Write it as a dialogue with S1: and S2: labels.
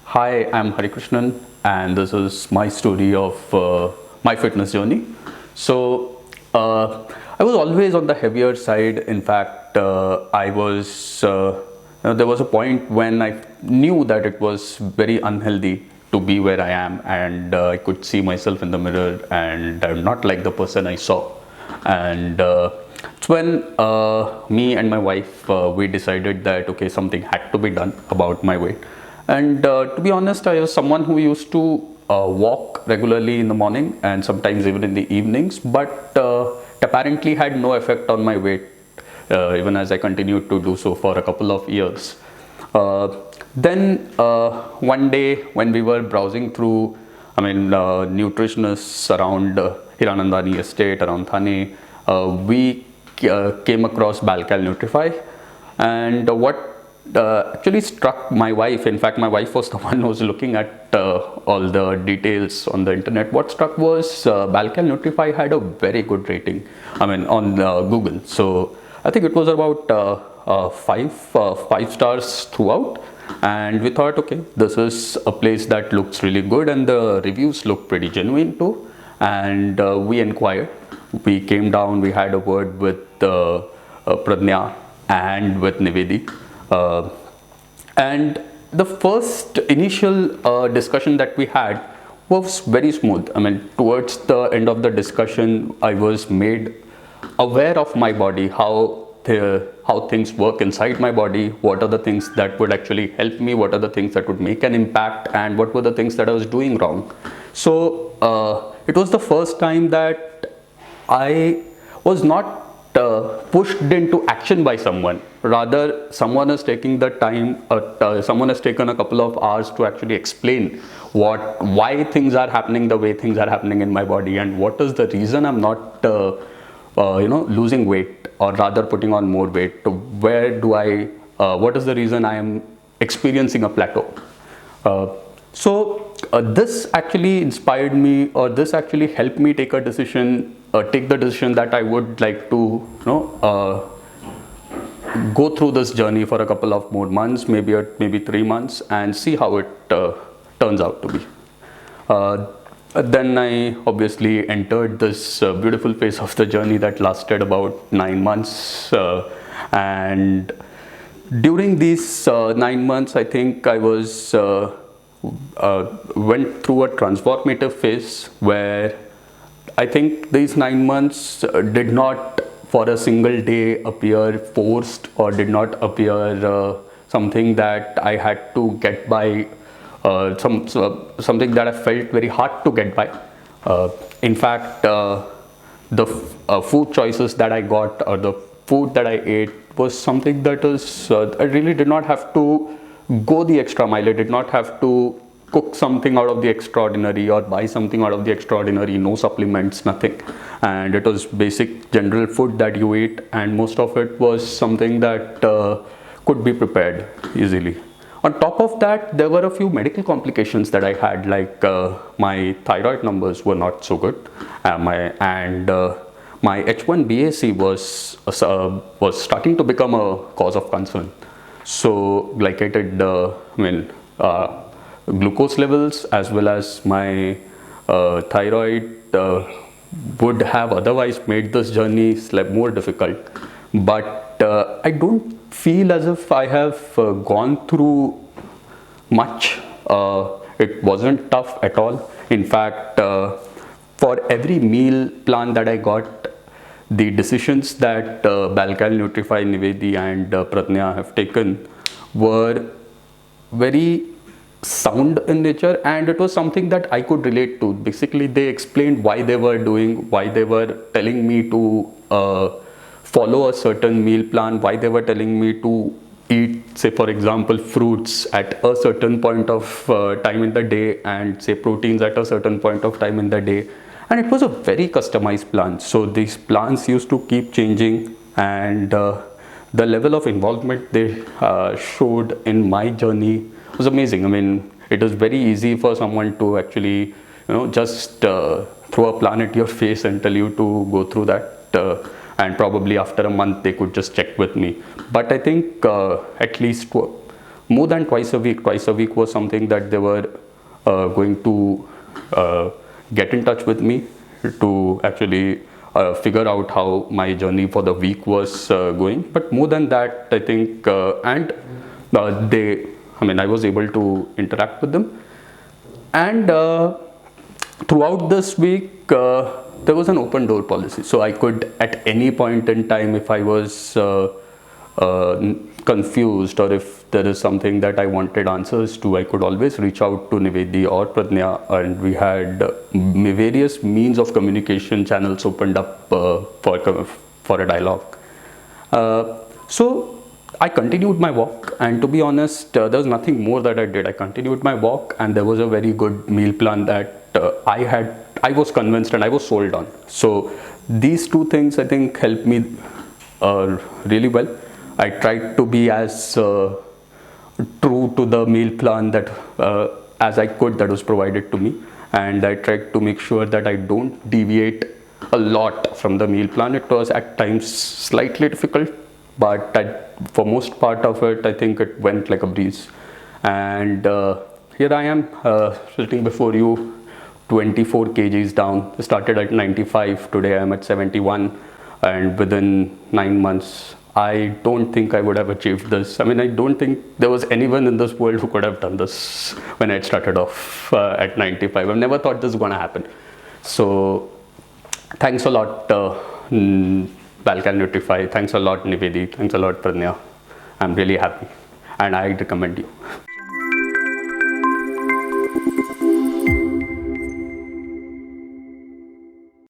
S1: Hi, I'm Harikrishnan, and this is my story of my fitness journey. So, I was always on the heavier side. In fact, there was a point when I knew that it was very unhealthy to be where I am, and I could see myself in the mirror, and I'm not like the person I saw. And it's when me and my wife we decided that okay, something had to be done about my weight. And to be honest, I was someone who used to walk regularly in the morning and sometimes even in the evenings, but apparently had no effect on my weight, even as I continued to do so for a couple of years. Then one day when we were browsing through, nutritionists around Hiranandani estate, around Thane, we came across Balcal Nutrify. And what actually struck my wife, in fact, my wife was the one who was looking at all the details on the internet. What struck was Balcal Nutrify had a very good rating, on Google. So I think it was about five stars throughout. And we thought, okay, this is a place that looks really good, and the reviews look pretty genuine too. And we inquired. We came down, we had a word with Pradnya and with Nivedi. And the first initial discussion that we had was very smooth. Towards the end of the discussion, I was made aware of my body, how things work inside my body, what are the things that would actually help me, what are the things that would make an impact, and what were the things that I was doing wrong. So it was the first time that I was not pushed into action by someone. Rather, someone is taking the time, someone has taken a couple of hours to actually explain why things are happening the way things are happening in my body, and what is the reason I'm not losing weight, or rather putting on more weight. What is the reason I am experiencing a plateau. So this actually inspired me, or this actually helped me take the decision that I would like to go through this journey for a couple of more months, maybe 3 months, and see how it turns out to be. Then I obviously entered this beautiful phase of the journey that lasted about 9 months, and during these 9 months, I think I was went through a transformative phase where I think these 9 months did not for a single day appear forced, or did not appear something that I had to get by, something that I felt very hard to get by. In fact, the food choices that I got, or the food that I ate, was something that I really did not have to go the extra mile. I did not have to cook something out of the extraordinary or buy something out of the extraordinary, no supplements, nothing. And it was basic general food that you eat, and most of it was something that could be prepared easily. On top of that, there were a few medical complications that I had, like my thyroid numbers were not so good, my H1BAC was starting to become a cause of concern. So glycated, glucose levels, as well as my thyroid, would have otherwise made this journey more difficult. But I don't feel as if I have gone through much. It wasn't tough at all. In fact, for every meal plan that I got, the decisions that Balcal Nutrify, Nivedi and Pratnya have taken were very sound in nature, and it was something that I could relate to. Basically, they explained why they were telling me to follow a certain meal plan, why they were telling me to eat, say for example, fruits at a certain point of time in the day, and say proteins at a certain point of time in the day. And it was a very customized plan. So these plans used to keep changing, and the level of involvement they showed in my journey was amazing. It was very easy for someone to actually, just throw a plan at your face and tell you to go through that. And probably after a month they could just check with me. But I think at least more than twice a week. Twice a week was something that they were going to get in touch with me to actually figure out how my journey for the week was going. But more than that, I think, I was able to interact with them. And throughout this week, there was an open door policy. So I could, at any point in time, if I was confused or if there is something that I wanted answers to, I could always reach out to Nivedi or Pradnya, and we had various means of communication channels opened up for a dialogue. So I continued my walk, and to be honest, there was nothing more that I did. I continued my walk, and there was a very good meal plan that I was convinced and I was sold on. So these two things, I think, helped me really well. I tried to be as true to the meal plan that as I could that was provided to me, and I tried to make sure that I don't deviate a lot from the meal plan. It was at times slightly difficult, but for most part of it, I think it went like a breeze. And here I am sitting before you, 24 kgs down. I started at 95, today I'm at 71, and within 9 months, I don't think I would have achieved this. I mean, I don't think there was anyone in this world who could have done this when I started off at 95. I've never thought this was going to happen. So thanks a lot, Balkan Nutrify. Thanks a lot, Nivedi. Thanks a lot, Pradnya. I'm really happy, and I recommend you.